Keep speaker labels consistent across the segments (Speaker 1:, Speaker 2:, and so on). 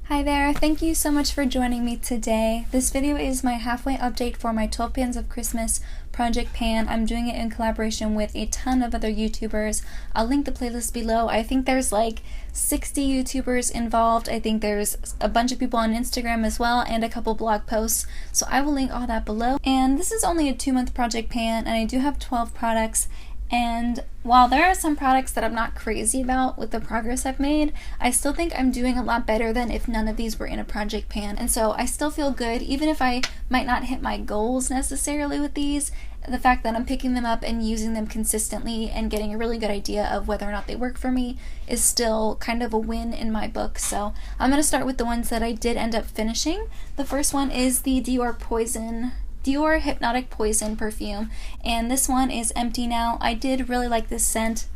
Speaker 1: Hi there, thank you so much for joining me today. This video is my halfway update for my 12 Pans of Christmas project pan. I'm doing it in collaboration with a ton of other YouTubers. I'll link the playlist below. I think there's like 60 YouTubers involved. I think there's a bunch of people on Instagram as well and a couple blog posts. So I will link all that below. And this is only a 2-month project pan and I do have 12 products. And while there are some products that I'm not crazy about with the progress I've made, I still think I'm doing a lot better than if none of these were in a project pan. And so I still feel good, even if I might not hit my goals necessarily with these. The fact that I'm picking them up and using them consistently and getting a really good idea of whether or not they work for me is still kind of a win in my book. So I'm going to start with the ones that I did end up finishing. The first one is the Dior Hypnotic Poison perfume, and this one is empty now. I did really like this scent.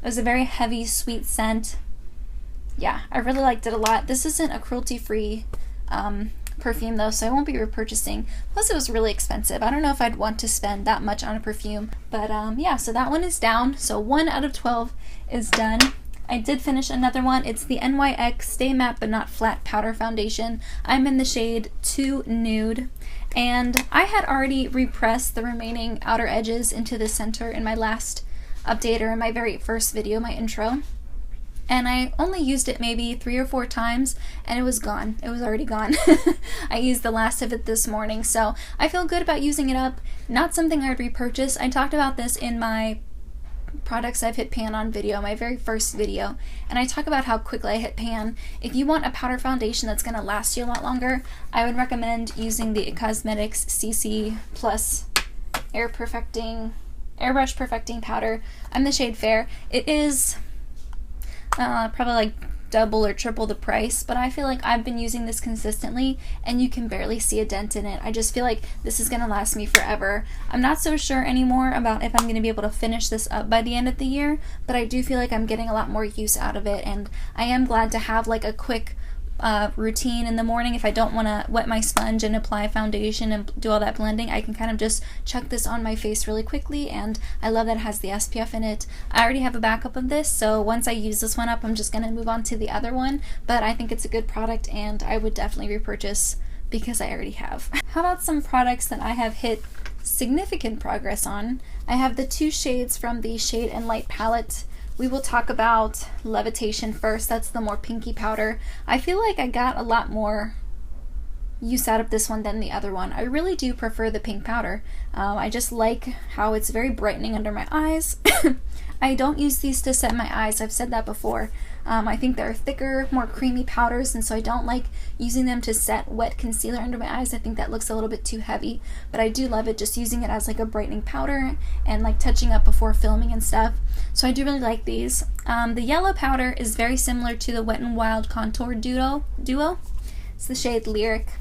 Speaker 1: It was a very heavy, sweet scent. Yeah, I really liked it a lot. This isn't a cruelty-free perfume though, so I won't be repurchasing. Plus it was really expensive. I don't know if I'd want to spend that much on a perfume, but yeah, so that one is down. So 1 out of 12 is done. I did finish another one. It's the NYX Stay Matte But Not Flat Powder Foundation. I'm in the shade 2 Nude. And I had already repressed the remaining outer edges into the center in my last update, or in my very first video, my intro. And I only used it maybe 3 or 4 times and it was gone. It was already gone. I used the last of it this morning, so I feel good about using it up. Not something I'd repurchase. I talked about this in my products I've hit pan on video, my very first video, and I talk about how quickly I hit pan. If you want a powder foundation that's going to last you a lot longer, I would recommend using the Cosmetics CC Plus Airbrush Perfecting Powder. I'm the shade Fair. It is probably like double or triple the price, but I feel like I've been using this consistently and you can barely see a dent in it. I just feel like this is going to last me forever. I'm not so sure anymore about if I'm going to be able to finish this up by the end of the year, but I do feel like I'm getting a lot more use out of it, and I am glad to have like a quick routine in the morning. If I don't want to wet my sponge and apply foundation and do all that blending, I can kind of just chuck this on my face really quickly, and I love that it has the SPF in it. I already have a backup of this, so once I use this one up, I'm just going to move on to the other one, but I think it's a good product and I would definitely repurchase because I already have. How about some products that I have hit significant progress on? I have the 2 shades from the Shade and Light palette. We will talk about Levitation first. That's the more pinky powder. I feel like I got a lot more use out of this one than the other one. I really do prefer the pink powder. I just like how it's very brightening under my eyes. I don't use these to set my eyes. I've said that before. I think they're thicker, more creamy powders, and so I don't like using them to set wet concealer under my eyes. I think that looks a little bit too heavy, but I do love it just using it as like a brightening powder and like touching up before filming and stuff. So I do really like these. The yellow powder is very similar to the Wet n Wild Contour Duo. It's the shade Lyric.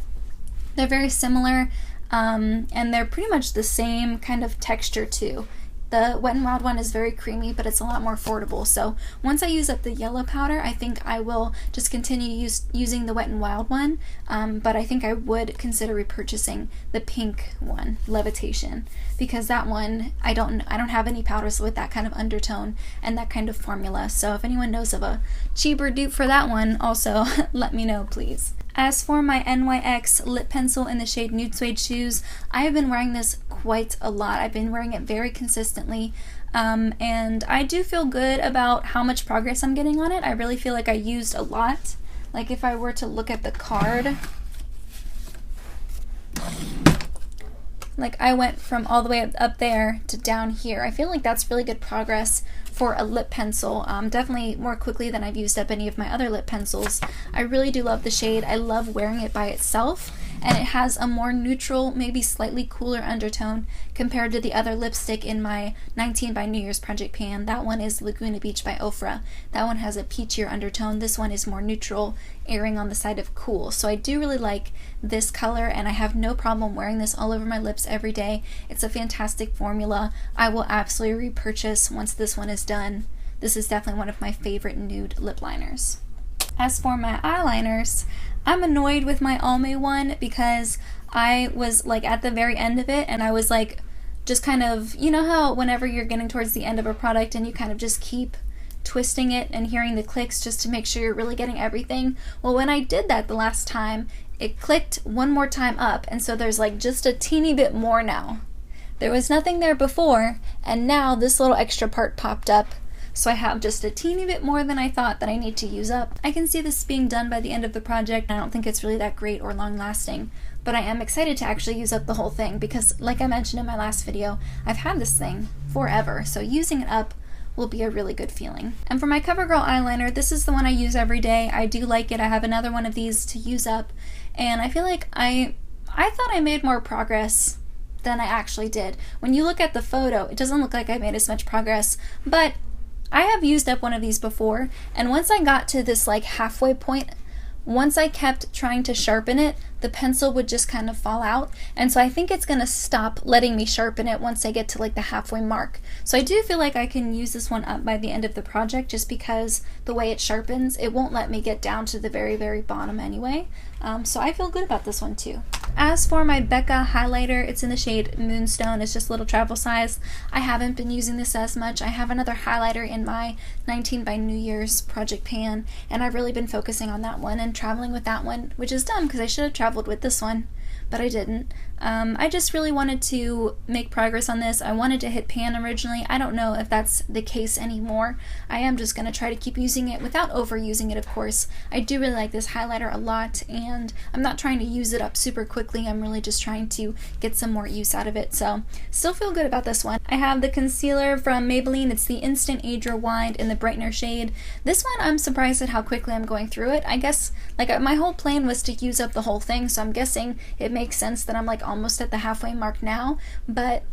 Speaker 1: They're very similar, and they're pretty much the same kind of texture too. The Wet n Wild one is very creamy, but it's a lot more affordable. So once I use up the yellow powder, I think I will just continue using the Wet n Wild one, but I think I would consider repurchasing the pink one, Levitation, because that one, I don't have any powders with that kind of undertone and that kind of formula. So if anyone knows of a cheaper dupe for that one, also let me know, please. As for my NYX lip pencil in the shade Nude Suede Shoes, I have been wearing this quite a lot. I've been wearing it very consistently, and I do feel good about how much progress I'm getting on it. I really feel like I used a lot. Like if I were to look at the card, like I went from all the way up there to down here. I feel like that's really good progress for a lip pencil, definitely more quickly than I've used up any of my other lip pencils. I really do love the shade. I love wearing it by itself, and it has a more neutral, maybe slightly cooler undertone compared to the other lipstick in my 19 by New Year's project pan. That one is Laguna Beach by Ofra. That one has a peachier undertone. This one is more neutral, erring on the side of cool. So I do really like this color, and I have no problem wearing this all over my lips every day. It's a fantastic formula. I will absolutely repurchase once this one is done. This is definitely one of my favorite nude lip liners. As for my eyeliners, I'm annoyed with my Almay one because I was like at the very end of it and I was like just kind of, you know how whenever you're getting towards the end of a product and you kind of just keep twisting it and hearing the clicks just to make sure you're really getting everything. Well, when I did that the last time, it clicked one more time up, and so there's like just a teeny bit more now. There was nothing there before, and now this little extra part popped up. So I have just a teeny bit more than I thought that I need to use up. I can see this being done by the end of the project. I don't think it's really that great or long lasting, but I am excited to actually use up the whole thing because, like I mentioned in my last video, I've had this thing forever, so using it up will be a really good feeling. And for my Covergirl eyeliner, this is the one I use every day. I do like it. I have another one of these to use up, and I feel like I thought I made more progress than I actually did. When you look at the photo, it doesn't look like I made as much progress, but I have used up one of these before, and once I got to this like halfway point, once I kept trying to sharpen it, the pencil would just kind of fall out, and so I think it's gonna stop letting me sharpen it once I get to like the halfway mark. So I do feel like I can use this one up by the end of the project just because the way it sharpens, it won't let me get down to the very, very bottom anyway. So I feel good about this one too. As for my Becca highlighter, it's in the shade Moonstone. It's just a little travel size. I haven't been using this as much. I have another highlighter in my 19 by New Year's project pan, and I've really been focusing on that one and traveling with that one, which is dumb because I should have traveled with this one, but I didn't. I just really wanted to make progress on this. I wanted to hit pan originally. I don't know if that's the case anymore. I am just going to try to keep using it without overusing it, of course. I do really like this highlighter a lot, and I'm not trying to use it up super quickly. I'm really just trying to get some more use out of it, so still feel good about this one. I have the concealer from Maybelline. It's the Instant Age Rewind in the Brightener shade. This one, I'm surprised at how quickly I'm going through it. I guess like my whole plan was to use up the whole thing, so I'm guessing it makes sense that I'm like almost at the halfway mark now, but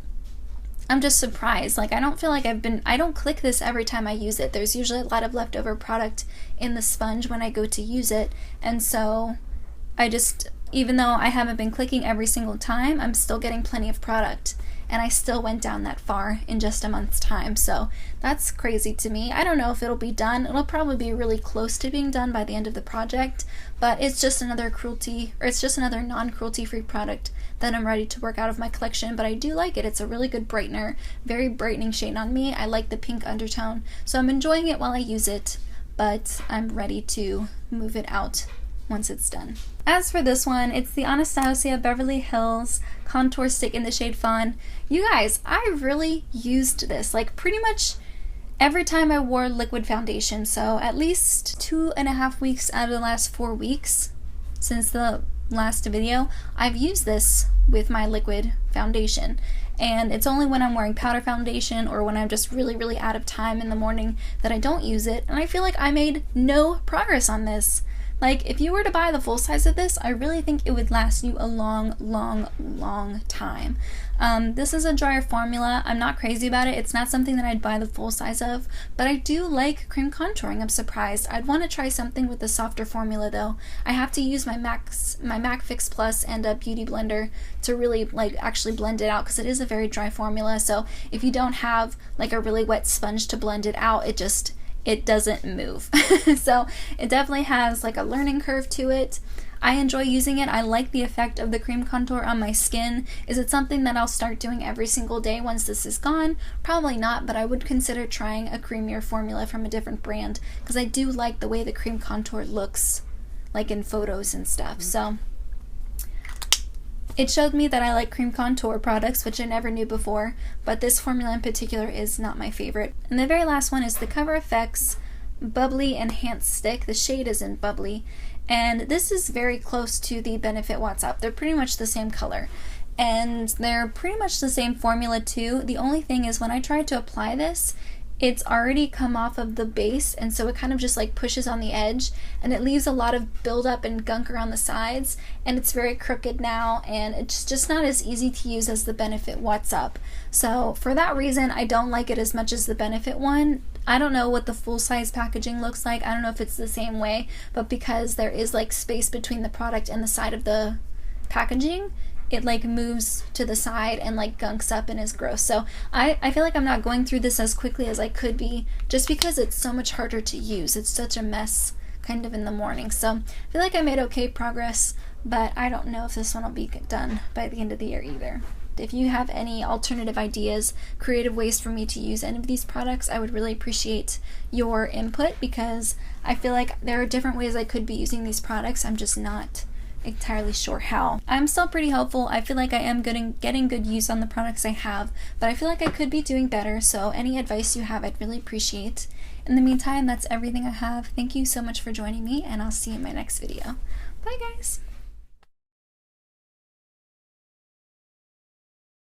Speaker 1: I'm just surprised. Like I don't feel like I don't click this every time I use it. There's usually a lot of leftover product in the sponge when I go to use it, and so I just, even though I haven't been clicking every single time, I'm still getting plenty of product, and I still went down that far in just a month's time, so that's crazy to me. I don't know if it'll be done. It'll probably be really close to being done by the end of the project, but it's just another non-cruelty free product that I'm ready to work out of my collection, but I do like it. It's a really good brightener, very brightening shade on me. I like the pink undertone, so I'm enjoying it while I use it, but I'm ready to move it out once it's done. As for this one, it's the Anastasia Beverly Hills Contour Stick in the shade Fawn. You guys, I really used this like pretty much every time I wore liquid foundation, so at least 2.5 weeks out of the last 4 weeks since the last video, I've used this with my liquid foundation. And it's only when I'm wearing powder foundation or when I'm just really, really out of time in the morning that I don't use it, and I feel like I made no progress on this. Like, if you were to buy the full size of this, I really think it would last you a long, long, long time. This is a drier formula. I'm not crazy about it. It's not something that I'd buy the full size of, but I do like cream contouring. I'm surprised. I'd want to try something with the softer formula though. I have to use my MAC Fix Plus and a Beauty Blender to really like actually blend it out because it is a very dry formula. So if you don't have like a really wet sponge to blend it out, it doesn't move. So it definitely has like a learning curve to it. I enjoy using it. I like the effect of the cream contour on my skin. Is it something that I'll start doing every single day once this is gone? Probably not, but I would consider trying a creamier formula from a different brand because I do like the way the cream contour looks like in photos and stuff. So it showed me that I like cream contour products, which I never knew before, but this formula in particular is not my favorite. And the very last one is the Cover FX Bubbly Enhanced Stick. The shade is in Bubbly, and this is very close to the Benefit What's Up. They're pretty much the same color, and they're pretty much the same formula too. The only thing is when I tried to apply this, it's already come off of the base, and so it kind of just like pushes on the edge, and it leaves a lot of buildup and gunk around the sides, and it's very crooked now, and it's just not as easy to use as the Benefit What's Up. So for that reason, I don't like it as much as the Benefit one. I don't know what the full size packaging looks like. I don't know if it's the same way, but because there is like space between the product and the side of the packaging, it like moves to the side and like gunks up and is gross. So I feel like I'm not going through this as quickly as I could be just because it's so much harder to use. It's such a mess kind of in the morning. So I feel like I made okay progress, but I don't know if this one will be done by the end of the year either. If you have any alternative ideas, creative ways for me to use any of these products, I would really appreciate your input, because I feel like there are different ways I could be using these products. I'm just not entirely sure how. I'm still pretty hopeful. I feel like I am getting good use on the products I have, but I feel like I could be doing better, so any advice you have I'd really appreciate. In the meantime, that's everything I have. Thank you so much for joining me, and I'll see you in my next video. Bye guys!